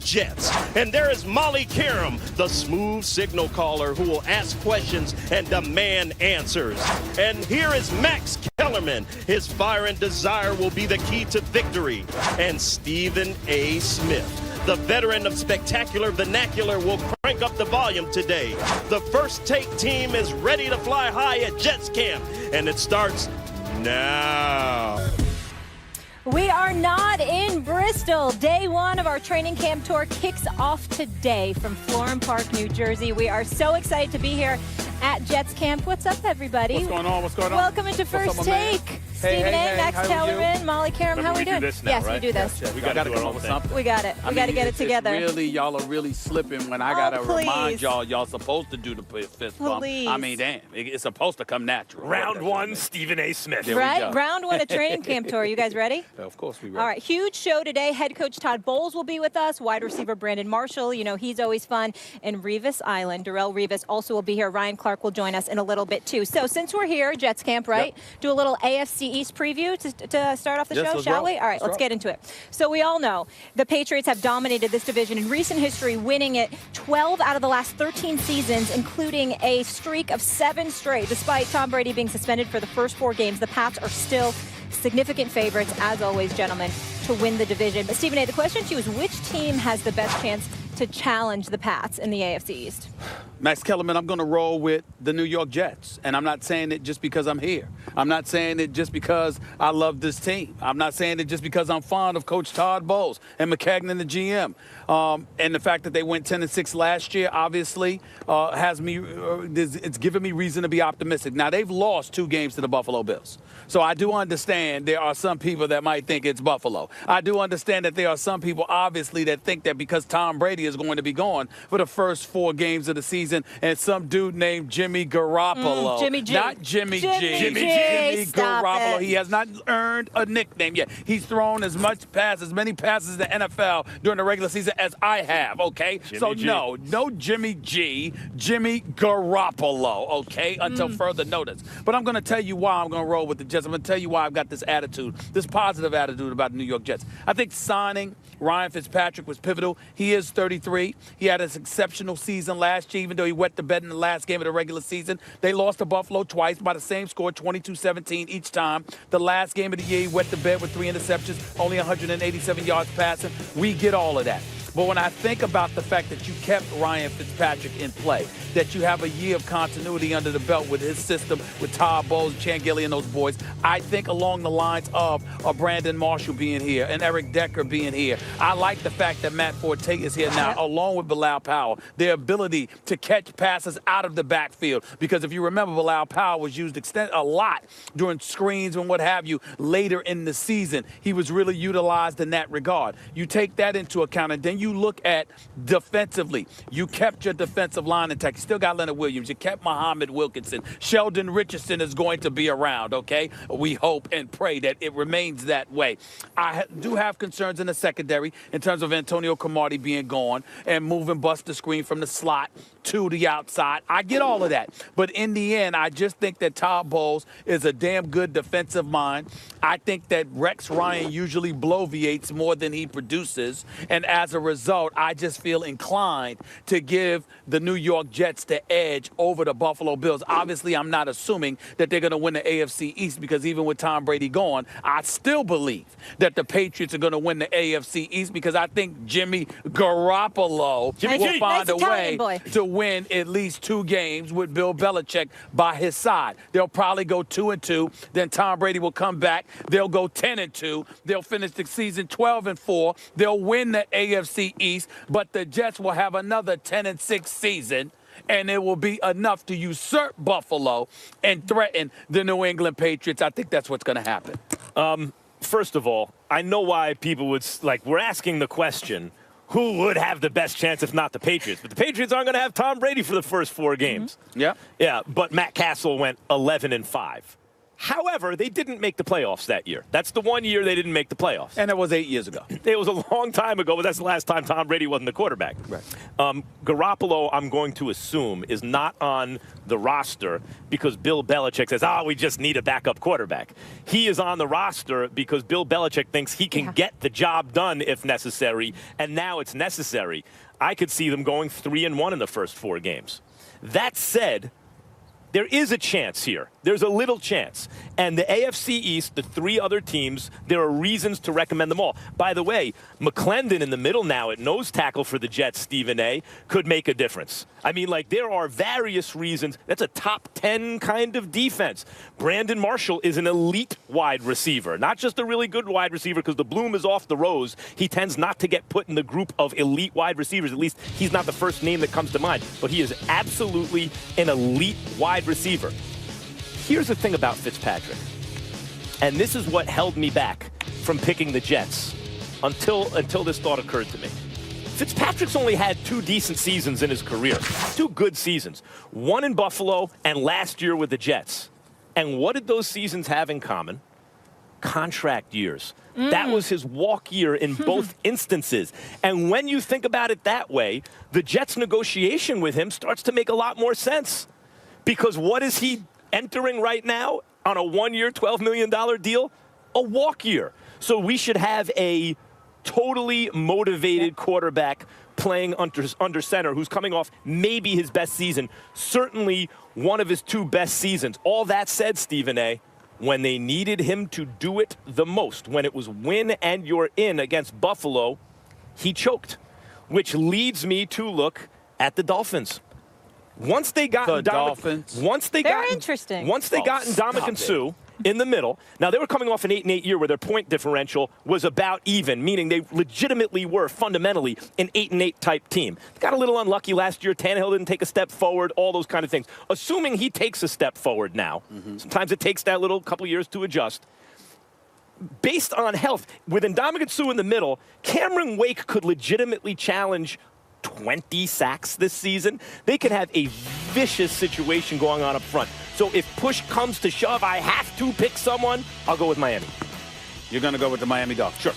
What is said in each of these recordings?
Jets. And there is Molly Karam, the smooth signal caller who will ask questions and demand answers. And here is Max Kellerman. His fire and desire will be the key to victory. And Stephen A. Smith, the veteran of spectacular vernacular, will crank up the volume today. The First Take team is ready to fly high at Jets camp, and it starts now. We are not in Bristol. Day one of our training camp tour kicks off today from Florham Park, New Jersey. We are so excited to be here at Jets camp. What's up, everybody? What's going on? What's going on? Welcome into First Take. Stephen A., Max Kellerman, Molly Karam, how are we doing? Do this now, yes, right? we do this. We got to come up with something. We got it. We got to get it together. Really, y'all are really slipping when I got to remind y'all supposed to do the fist bump. Please. I mean, damn, it's supposed to come natural. Round one, Stephen A. Smith. Right? Round one of training camp tour. You guys ready? Of course we ready. All right, huge show today. Head coach Todd Bowles will be with us. Wide receiver Brandon Marshall, you know, he's always fun. And Revis Island, Darrell Revis also will be here. Ryan Clark will join us in a little bit too. So since we're here, Jets camp, right? Yep. Do a little AFC East preview to start off the show, shall we? All right, let's get into it. So we all know the Patriots have dominated this division in recent history, winning it 12 out of the last 13 seasons, including a streak of 7 straight. Despite Tom Brady being suspended for the first 4 games, the Pats are still significant favorites, as always, gentlemen, to win the division. But Stephen A., the question to you is, which team has the best chance to challenge the Pats in the AFC East? Max Kellerman, I'm going to roll with the New York Jets. And I'm not saying it just because I'm here. I'm not saying it just because I love this team. I'm not saying it just because I'm fond of Coach Todd Bowles and McCagnon, the GM. And the fact that they went 10-6 last year, obviously, has me. It's given me reason to be optimistic. Now, they've lost 2 games to the Buffalo Bills. So I do understand there are some people that might think it's Buffalo. I do understand that there are some people, obviously, that think that because Tom Brady is going to be gone for the first 4 games of the season, and some dude named Jimmy Garoppolo. Jimmy G. Not Jimmy G. Jimmy Garoppolo. It. He has not earned a nickname yet. He's thrown as many passes in the NFL during the regular season as I have, okay? No Jimmy G, Jimmy Garoppolo, okay, until further notice. But I'm going to tell you why I'm going to roll with the Jets. I'm going to tell you why I've got this attitude, this positive attitude about the New York Jets. I think signing Ryan Fitzpatrick was pivotal. He is 33. He had an exceptional season last year, even though he wet the bed in the last game of the regular season. They lost to Buffalo twice by the same score, 22-17 each time. The last game of the year, he wet the bed with 3 interceptions, only 187 yards passing. We get all of that. But when I think about the fact that you kept Ryan Fitzpatrick in play, that you have a year of continuity under the belt with his system, with Todd Bowles, Chan Gilly, and those boys, I think along the lines of Brandon Marshall being here and Eric Decker being here. I like the fact that Matt Forte is here now, along with Bilal Powell, their ability to catch passes out of the backfield. Because if you remember, Bilal Powell was used a lot during screens and what have you later in the season. He was really utilized in that regard. You take that into account, and then you look at defensively. You kept your defensive line intact. You still got Leonard Williams. You kept Muhammad Wilkinson. Sheldon Richardson is going to be around, okay? We hope and pray that it remains that way. I do have concerns in the secondary in terms of Antonio Cromartie being gone and moving Buster Screen from the slot to the outside. I get all of that. But in the end, I just think that Todd Bowles is a damn good defensive mind. I think that Rex Ryan usually bloviates more than he produces. And as a result, I just feel inclined to give the New York Jets the edge over the Buffalo Bills. Obviously, I'm not assuming that they're going to win the AFC East, because even with Tom Brady gone, I still believe that the Patriots are going to win the AFC East, because I think Jimmy Garoppolo will find a way to win at least 2 games with Bill Belichick by his side. They'll probably go 2-2. Then Tom Brady will come back. They'll go 10-2. They'll finish the season 12-4. They'll win the AFC East, but the Jets will have another 10-6 season, and it will be enough to usurp Buffalo and threaten the New England Patriots. I think that's what's going to happen. First of all, I know why people would, we're asking the question, who would have the best chance if not the Patriots? But the Patriots aren't going to have Tom Brady for the first 4 games. Yeah. Yeah, but Matt Castle went 11-5. However, they didn't make the playoffs that year. That's the one year they didn't make the playoffs. And it was 8 years ago. It was a long time ago, but that's the last time Tom Brady wasn't the quarterback. Right. Garoppolo, I'm going to assume, is not on the roster because Bill Belichick says, we just need a backup quarterback. He is on the roster because Bill Belichick thinks he can get the job done if necessary, and now it's necessary. I could see them going 3-1 in the first 4 games. That said, there is a chance here. There's a little chance. And the AFC East, the 3 other teams, there are reasons to recommend them all. By the way, McClendon in the middle now at nose tackle for the Jets, Stephen A., could make a difference. I mean, like, there are various reasons. That's a top 10 kind of defense. Brandon Marshall is an elite wide receiver, not just a really good wide receiver because the bloom is off the rose. He tends not to get put in the group of elite wide receivers. At least he's not the first name that comes to mind. But he is absolutely an elite wide receiver. Here's the thing about Fitzpatrick, and this is what held me back from picking the Jets until this thought occurred to me. Fitzpatrick's only had 2 decent seasons in his career, 2 good seasons, one in Buffalo and last year with the Jets. And what did those seasons have in common? Contract years. That was his walk year in both instances. And when you think about it that way, the Jets' negotiation with him starts to make a lot more sense. Because what is he entering right now on a 1-year, $12 million deal? A walk year. So we should have a totally motivated quarterback playing under center who's coming off maybe his best season, certainly one of his 2 best seasons. All that said, Stephen A., when they needed him to do it the most, when it was win and you're in against Buffalo, he choked, which leads me to look at the Dolphins. Once they got interesting. Once they got Ndamukong Suh in the middle, now they were coming off an 8-8 year where their point differential was about even, meaning they legitimately were fundamentally an 8-8 type team. Got a little unlucky last year. Tannehill didn't take a step forward, all those kind of things. Assuming he takes a step forward now, sometimes it takes that little couple years to adjust. Based on health, with Ndamukong Suh in the middle, Cameron Wake could legitimately challenge 20 sacks this season. They could have a vicious situation going on up front. So if push comes to shove, I have to pick someone, I'll go with Miami. You're going to go with the Miami Dolphins? Sure.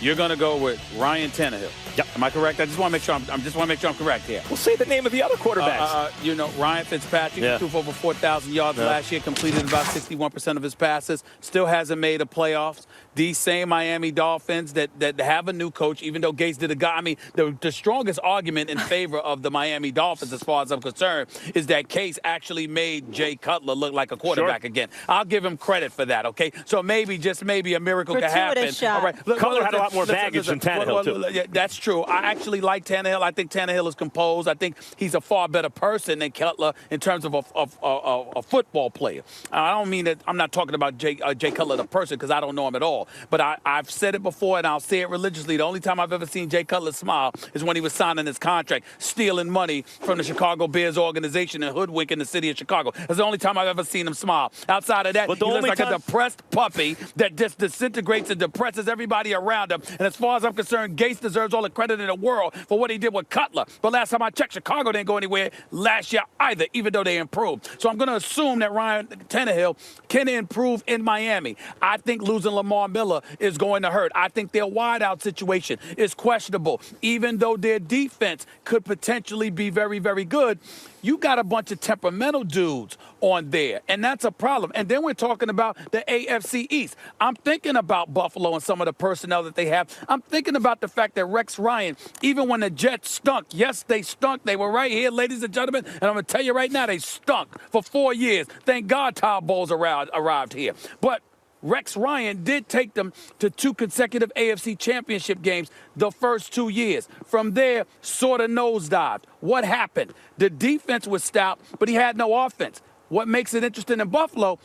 You're going to go with Ryan Tannehill? Yep. Am I correct? I just want to make sure I'm correct here. We'll say the name of the other quarterbacks. Ryan Fitzpatrick threw for over 4,000 yards last year, completed about 61% of his passes, still hasn't made the playoffs. These same Miami Dolphins that have a new coach, even though Gates did the strongest argument in favor of the Miami Dolphins, as far as I'm concerned, is that Case actually made Jay Cutler look like a quarterback again. I'll give him credit for that, okay? So maybe, just maybe, a miracle could happen. Shot. All right. Cutler had a lot more baggage than Tannehill, too. Yeah, that's true. I actually like Tannehill. I think Tannehill is composed. I think he's a far better person than Cutler in terms of a football player. I don't mean that I'm not talking about Jay Cutler the person, because I don't know him at all. But I've said it before, and I'll say it religiously. The only time I've ever seen Jay Cutler smile is when he was signing his contract, stealing money from the Chicago Bears organization and hoodwinking the city of Chicago. That's the only time I've ever seen him smile. Outside of that, he looks like a depressed puppy that just disintegrates and depresses everybody around him. And as far as I'm concerned, Gates deserves all the credit in the world for what he did with Cutler. But last time I checked, Chicago didn't go anywhere last year either, even though they improved. So I'm going to assume that Ryan Tannehill can improve in Miami. I think losing Lamar Miller is going to hurt. I think their wideout situation is questionable. Even though their defense could potentially be very, very good, you got a bunch of temperamental dudes on there, and that's a problem. And then we're talking about the AFC East. I'm thinking about Buffalo and some of the personnel that they have. I'm thinking about the fact that Rex Ryan, even when the Jets stunk, yes, they stunk. They were right here, ladies and gentlemen, and I'm going to tell you right now, they stunk for 4 years. Thank God Todd Bowles arrived here. But Rex Ryan did take them to 2 consecutive AFC championship games the first 2 years. From there, sort of nosedived. What happened? The defense was stout, but he had no offense. What makes it interesting in Buffalo,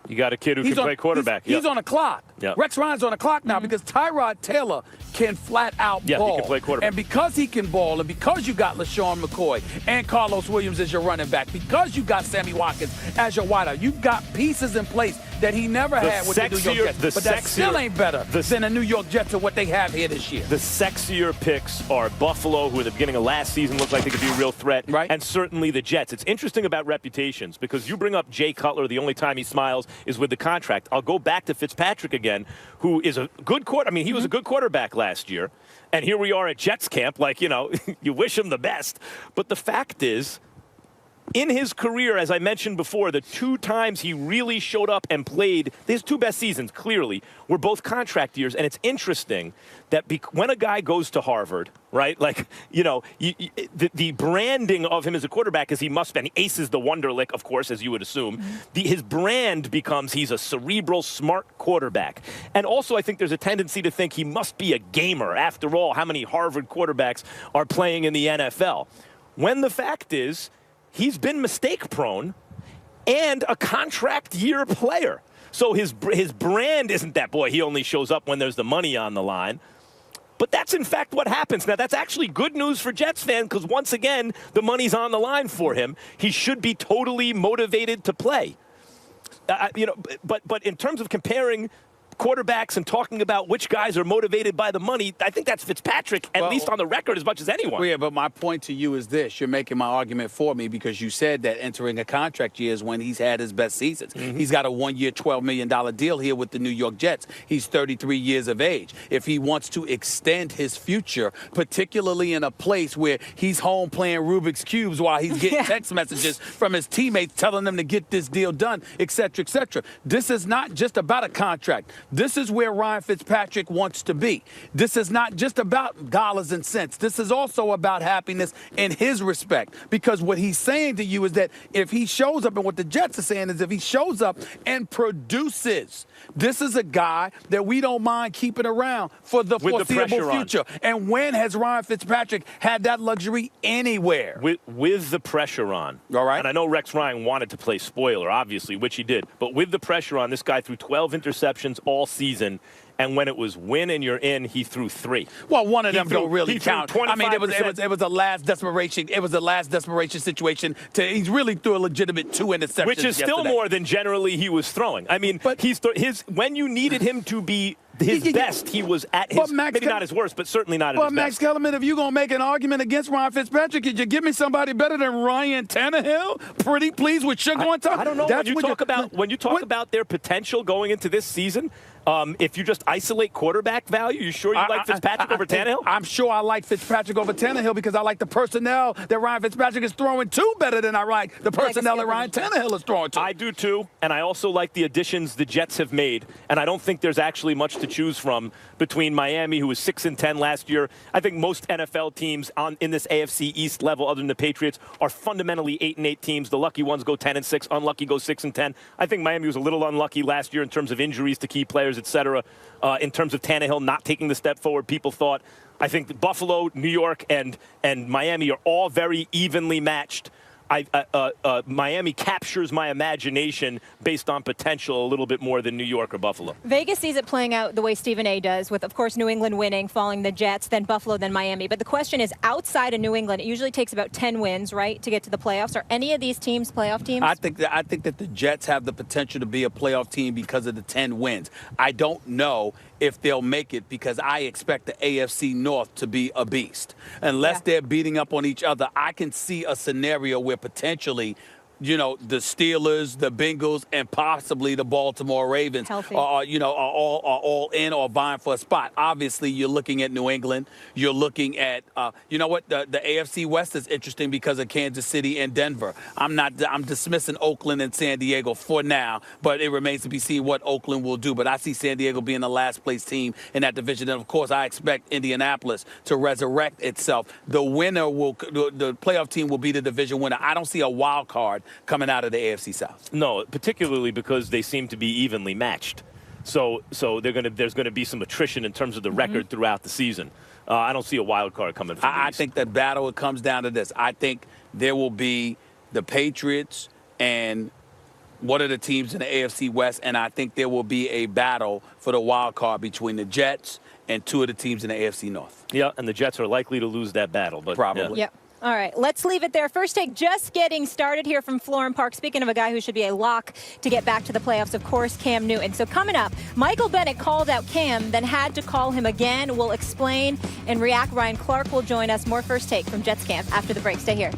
you got a kid who can play quarterback. He's on a clock. Yep. Rex Ryan's on a clock now because Tyrod Taylor can flat out ball. He can play quarterback. And because he can ball, and because you got LaShawn McCoy and Carlos Williams as your running back, because you got Sammy Watkins as your wideout, you've got pieces in place that he never had with the New York Jets. But that still ain't better than the New York Jets or what they have here this year. The sexier picks are Buffalo, who at the beginning of last season looked like they could be a real threat, right? And certainly the Jets. It's interesting about reputations because you bring up Jay Cutler, the only time he smiles is with the contract. I'll go back to Fitzpatrick again, who is a good quarterback. I mean, he was a good quarterback last year. And here we are at Jets camp, like, you know, you wish him the best. But the fact is, in his career, as I mentioned before, the 2 times he really showed up and played, his 2 best seasons, clearly, were both contract years. And it's interesting that when a guy goes to Harvard, right, like, you know, the branding of him as a quarterback is he must be, and he aces the Wonderlic, of course, as you would assume. His brand becomes he's a cerebral, smart quarterback. And also, I think there's a tendency to think he must be a gamer. After all, how many Harvard quarterbacks are playing in the NFL? When the fact is, he's been mistake-prone and a contract year player. So his brand isn't that, boy, he only shows up when there's the money on the line. But that's, in fact, what happens. Now, that's actually good news for Jets fans because, once again, the money's on the line for him. He should be totally motivated to play. You know, but in terms of comparing quarterbacks and talking about which guys are motivated by the money, I think that's Fitzpatrick, at least on the record, as much as anyone. Well, yeah, but my point to you is this. You're making my argument for me because you said that entering a contract year is when he's had his best seasons. He's got a 1-year, $12 million deal here with the New York Jets. He's 33 years of age. If he wants to extend his future, particularly in a place where he's home playing Rubik's Cubes while he's getting text messages from his teammates telling them to get this deal done, et cetera, this is not just about a contract. This is where Ryan Fitzpatrick wants to be. This is not just about dollars and cents. This is also about happiness in his respect. Because what he's saying to you is that if he shows up, and what the Jets are saying is if he shows up and produces, this is a guy that we don't mind keeping around for the foreseeable future. And when has Ryan Fitzpatrick had that luxury anywhere? With the pressure on. All right. And I know Rex Ryan wanted to play spoiler, obviously, which he did. But with the pressure on, this guy threw 12 interceptions all season. And when it was win and you're in, he threw 3. Well, one of them don't really count. I mean, it was a last desperation. It was a last desperation situation. He's really threw a legitimate 2 interceptions. Which is still more than generally he was throwing. I mean, but when you needed him to be his best, he was at his, maybe not his worst, but certainly not at his best. But Max Kellerman, if you're going to make an argument against Ryan Fitzpatrick, could you give me somebody better than Ryan Tannehill? Pretty please with sugar on top? I don't know. When you talk about their potential going into this season, if you just isolate quarterback value, you sure you like Fitzpatrick over Tannehill? I'm sure I like Fitzpatrick over Tannehill because I like the personnel that Ryan Fitzpatrick is throwing to better than I like the personnel that Ryan Tannehill is throwing to. I do too, and I also like the additions the Jets have made, and I don't think there's actually much to choose from between Miami, who was 6-10 last year. I think most NFL teams in this AFC East level, other than the Patriots, are fundamentally 8-8 teams. The lucky ones go 10-6, unlucky go 6-10. I think Miami was a little unlucky last year in terms of injuries to key players, etc. In terms of Tannehill not taking the step forward people thought. I think that Buffalo, New York, and Miami are all very evenly matched. Miami captures my imagination based on potential a little bit more than New York or Buffalo. Vegas sees it playing out the way Stephen A. does, with, of course, New England winning, following the Jets, then Buffalo, then Miami. But the question is, outside of New England, it usually takes about 10 wins, right, to get to the playoffs. Are any of these teams playoff teams? I think that the Jets have the potential to be a playoff team because of the 10 wins. I don't know if they'll make it because I expect the AFC North to be a beast. Unless they're beating up on each other, I can see a scenario where potentially, you know, the Steelers, the Bengals, and possibly the Baltimore Ravens are all in or vying for a spot. Obviously, you're looking at New England. You're looking at, you know what, the AFC West is interesting because of Kansas City and Denver. I'm dismissing Oakland and San Diego for now, but it remains to be seen what Oakland will do. But I see San Diego being the last place team in that division. And, of course, I expect Indianapolis to resurrect itself. The playoff team will be the division winner. I don't see a wild card coming out of the AFC South. No, particularly because they seem to be evenly matched. So there's going to be some attrition in terms of the record throughout the season. I don't see a wild card coming from I think that battle, it comes down to this. I think there will be the Patriots and what are the teams in the AFC West, and I think there will be a battle for the wild card between the Jets and 2 of the teams in the AFC North. Yeah, and the Jets are likely to lose that battle. But probably. Yep. All right, let's leave it there. First take just getting started here from Florham Park. Speaking of a guy who should be a lock to get back to the playoffs, of course, Cam Newton. So coming up, Michael Bennett called out Cam, then had to call him again. We'll explain and react. Ryan Clark will join us. More First Take from Jets Camp after the break. Stay here.